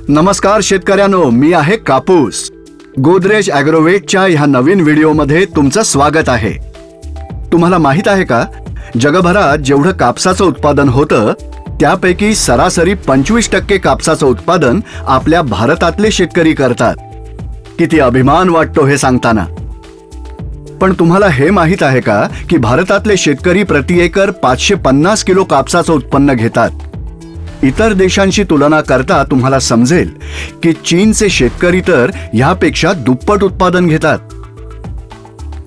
नमस्कार शेतकऱ्यांनो, मी आहे कापूस. गोदरेज ॲग्रोवेटच्या ह्या नवीन व्हिडिओमध्ये तुमचं स्वागत आहे. तुम्हाला माहित आहे का, जगभरात जेवढं कापसाचं उत्पादन होतं त्यापैकी सरासरी 25% कापसाचं उत्पादन आपल्या भारतातले शेतकरी करतात. किती अभिमान वाटतो हे सांगताना. पण तुम्हाला हे माहित आहे का की भारतातले शेतकरी प्रति एकर 550 किलो कापसाचं उत्पन्न घेतात. इतर देशांशी तुलना करता तुम्हाला समजेल की चीनचे शेतकरी तर यापेक्षा दुप्पट उत्पादन घेतात.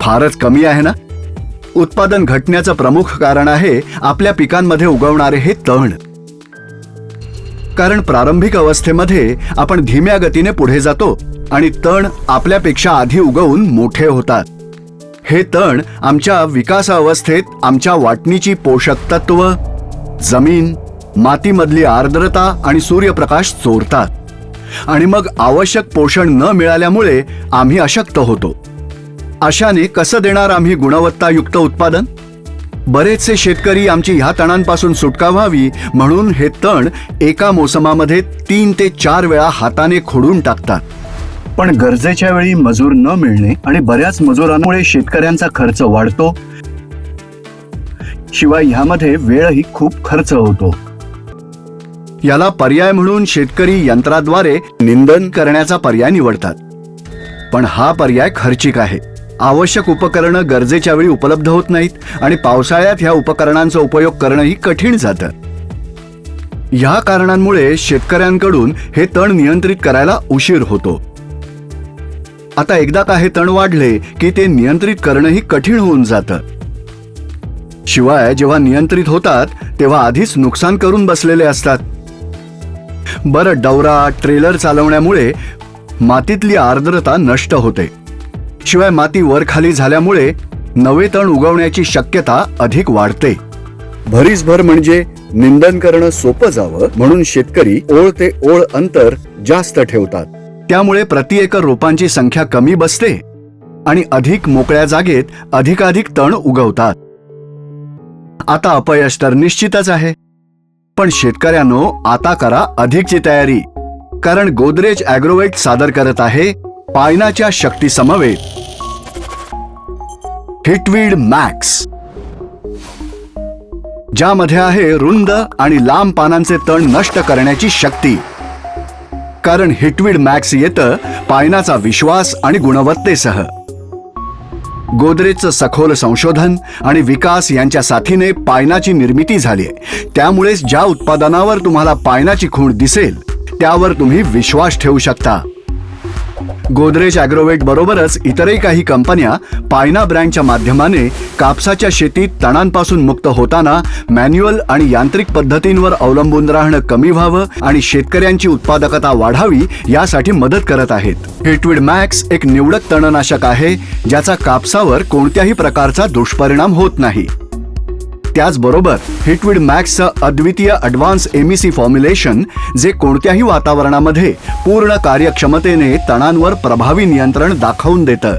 फारच कमी आहे ना. उत्पादन घटण्याचं प्रमुख कारण आहे आपल्या पिकांमध्ये उगवणारे हे तण. कारण प्रारंभिक अवस्थेमध्ये आपण धीम्या गतीने पुढे जातो आणि तण आपल्यापेक्षा आधी उगवून मोठे होतात. हे तण आमच्या विकासावस्थेत आमच्या वाटणीची पोषक तत्व, जमीन, मातीमधली आर्द्रता आणि सूर्यप्रकाश चोरतात आणि मग आवश्यक पोषण न मिळाल्यामुळे आम्ही अशक्त होतो. अशाने कसं देणार आम्ही गुणवत्तायुक्त उत्पादन? बरेचसे शेतकरी आमची ह्या तणांपासून सुटका व्हावी म्हणून हे तण एका मोसमामध्ये 3 ते 4 वेळा हाताने खोडून टाकतात. पण गरजेच्या वेळी मजूर न मिळणे आणि बऱ्याच मजुरांमुळे शेतकऱ्यांचा खर्च वाढतो. शिवाय ह्यामध्ये वेळही खूप खर्च होतो. याला पर्याय म्हणून शेतकरी यंत्राद्वारे निंदन करण्याचा पर्याय निवडतात. पण हा पर्याय खर्चिक आहे. आवश्यक उपकरणं गरजेच्या वेळी उपलब्ध होत नाहीत आणि पावसाळ्यात ह्या उपकरणांचा उपयोग करणंही कठीण जातं. ह्या कारणांमुळे शेतकऱ्यांकडून हे तण नियंत्रित करायला उशीर होतो. आता एकदा का हे तण वाढले की ते नियंत्रित करणंही कठीण होऊन जातं. शिवाय जेव्हा नियंत्रित होतात तेव्हा आधीच नुकसान करून बसलेले असतात. बरं, डवरा ट्रेलर चालवण्यामुळे मातीतली आर्द्रता नष्ट होते. शिवाय माती वर खाली झाल्यामुळे नवे तण उगवण्याची शक्यता अधिक वाढते. भरीसभर म्हणजे निंदन करणं सोपं जावं म्हणून शेतकरी ओळ ते ओळ अंतर जास्त ठेवतात. त्यामुळे प्रति एकर रोपांची संख्या कमी बसते आणि अधिक मोकळ्या जागेत अधिकाधिक तण उगवतात. आता अपयश तर निश्चितच आहे. पण शेतकऱ्यांनो, आता करा अधिकची तयारी. कारण गोदरेज ॲग्रोवेट सादर करत आहे पायनाच्या शक्ती समवेत हिटवीड मॅक्स, ज्यामध्ये आहे रुंद आणि लांब पानांचे तण नष्ट करण्याची शक्ती. कारण हिटवीड मॅक्स येतं पायनाचा विश्वास आणि गुणवत्तेसह. गोदरेजचं सखोल संशोधन आणि विकास यांच्या साथीने पायनाची निर्मिती झाली. त्यामुळेच ज्या उत्पादनावर तुम्हाला पायनाची खूण दिसेल त्यावर तुम्ही विश्वास ठेवू शकता. गोदरेज ॲग्रोवेट बरोबरच इतरही काही कंपन्या पायना ब्रँडच्या माध्यमाने कापसाच्या शेतीत तणांपासून मुक्त होताना मॅन्युअल आणि यांत्रिक पद्धतींवर अवलंबून राहणं कमी व्हावं आणि शेतकऱ्यांची उत्पादकता वाढावी यासाठी मदत करत आहेत. हिटवीड मॅक्स एक निवडक तणनाशक आहे ज्याचा कापसावर कोणत्याही प्रकारचा दुष्परिणाम होत नाही. त्याचबरोबर हिटवीड मॅक्सचं अद्वितीय ॲडव्हान्स एमईसी फॉर्म्युलेशन जे कोणत्याही वातावरणामध्ये पूर्ण कार्यक्षमतेने तणांवर प्रभावी नियंत्रण दाखवून देतं.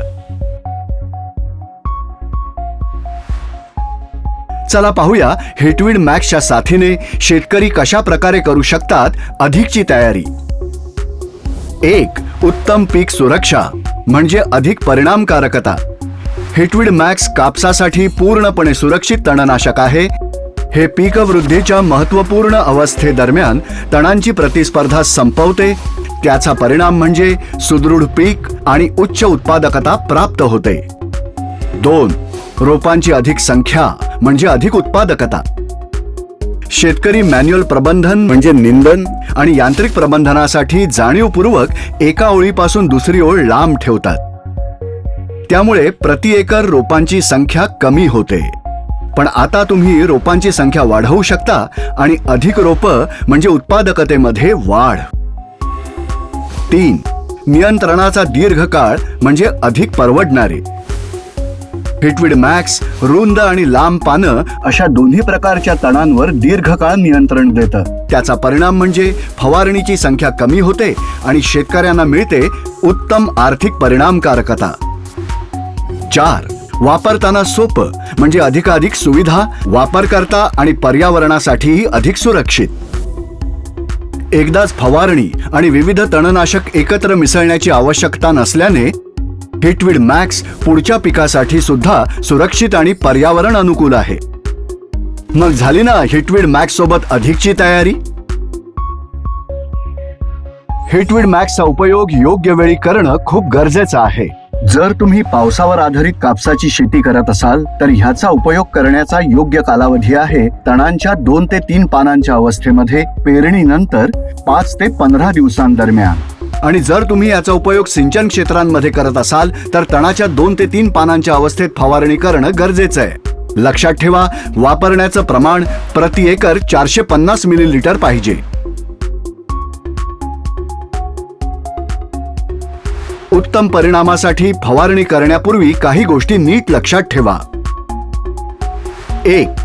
चला पाहूया हिटवीड मॅक्सच्या साथीने शेतकरी कशा प्रकारे करू शकतात अधिकची तयारी. 1. उत्तम पीक सुरक्षा म्हणजे अधिक परिणामकारकता. हिटवीड मॅक्स कापसासाठी पूर्णपणे सुरक्षित तणनाशक आहे. हे पीक वृद्धीच्या महत्त्वपूर्ण अवस्थेदरम्यान तणांची प्रतिस्पर्धा संपवते. त्याचा परिणाम म्हणजे सुदृढ पीक आणि उच्च उत्पादकता प्राप्त होते. 2. रोपांची अधिक संख्या म्हणजे अधिक उत्पादकता. शेतकरी मॅन्युअल प्रबंधन म्हणजे निंदन आणि यांत्रिक प्रबंधनासाठी जाणीवपूर्वक एका ओळीपासून दुसरी ओळ लांब ठेवतात. त्यामुळे प्रति एकर रोपांची संख्या कमी होते. पण आता तुम्ही रोपांची संख्या वाढवू शकता आणि अधिक रोपं म्हणजे उत्पादकतेमध्ये वाढ. 3. नियंत्रणाचा दीर्घकाळ म्हणजे अधिक परवडणारे. हिटवीड मॅक्स रुंद आणि लांब पानं अशा दोन्ही प्रकारच्या तणांवर दीर्घकाळ नियंत्रण देतं. त्याचा परिणाम म्हणजे फवारणीची संख्या कमी होते आणि शेतकऱ्यांना मिळते उत्तम आर्थिक परिणामकारकता. 4. वापरताना सोपं म्हणजे अधिकाधिक सुविधा, वापरकर्ता आणि पर्यावरणासाठीही अधिक सुरक्षित. एकदाच फवारणी आणि विविध तणनाशक एकत्र मिसळण्याची आवश्यकता नसल्याने हिटवीड मॅक्स पुढच्या पिकासाठी सुद्धा सुरक्षित आणि पर्यावरण अनुकूल आहे. मग झाली ना हिटवीड मॅक्स सोबत अधिकची तयारी. हिटवीड मॅक्सचा उपयोग योग्य वेळी करणं खूप गरजेचं आहे. जर तुम्ही पावसावर आधारित कापसाची शेती करत असाल तर ह्याचा उपयोग करण्याचा योग्य कालावधी आहे तणांच्या 2 ते 3 पानांच्या अवस्थेमध्ये पेरणीनंतर 5 ते 15 दिवसांदरम्यान. आणि जर तुम्ही याचा उपयोग सिंचन क्षेत्रांमध्ये करत असाल तर तणाच्या 2 ते 3 पानांच्या अवस्थेत फवारणी करणं गरजेचं आहे. लक्षात ठेवा, वापरण्याचं प्रमाण प्रति एकर 450 मिलीलिटर पाहिजे. उत्तम परिणामासाठी फवारणी करण्यापूर्वी काही गोष्टी नीट लक्षात ठेवा. 1.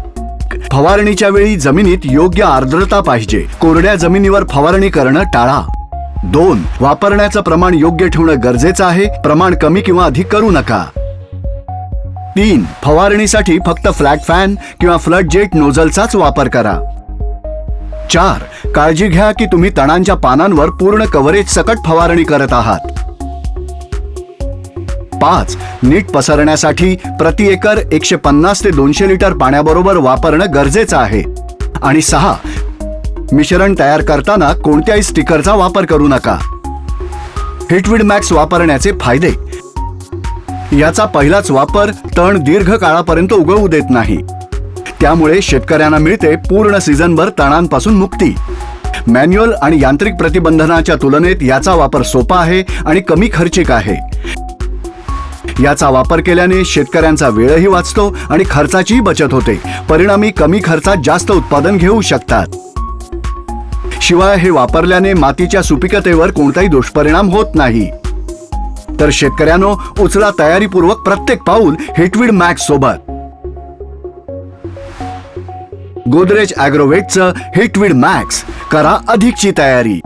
फवारणीच्या वेळी जमिनीत योग्य आर्द्रता पाहिजे. कोरड्या जमिनीवर फवारणी करणं टाळा. 2. वापरण्याचं प्रमाण योग्य ठेवणं गरजेचं आहे. प्रमाण कमी किंवा अधिक करू नका. 3. फवारणीसाठी फक्त फ्लॅट फॅन किंवा फ्लड जेट नोझलचाच वापर करा. 4. काळजी घ्या की तुम्ही तणांच्या पानांवर पूर्ण कव्हरेज सकट फवारणी करत आहात. 5. नीट पसरण्यासाठी प्रति एकर 150 ते 200 लिटर पाण्याबरोबर वापरणं गरजेचं आहे. आणि 6. मिश्रण तयार करताना कोणत्याही स्टिकरचा वापर करू नका. हिटवीड मॅक्स वापरण्याचे फायदे. याचा पहिलाच वापर तण दीर्घ काळापर्यंत उगवू देत नाही. त्यामुळे शेतकऱ्यांना मिळते पूर्ण सीझनभर तणांपासून मुक्ती. मॅन्युअल आणि यांत्रिक प्रतिबंधनाच्या तुलनेत याचा वापर सोपा आहे आणि कमी खर्चिक आहे. याचा वापर केल्याने शेतकऱ्यांचा वेळही वाचतो आणि खर्चाचीही बचत होते. परिणामी कमी खर्चात जास्त उत्पादन घेऊ शकतात. शिवाय हे वापरल्याने मातीच्या सुपीकतेवर कोणताही दुष्परिणाम होत नाही. तर शेतकऱ्यांनो, उचला तयारीपूर्वक प्रत्येक पाऊल हिटवीड मॅक्स सोबत. गोदरेज ॲग्रोवेटचं हिटवीड मॅक्स, करा अधिकची तयारी.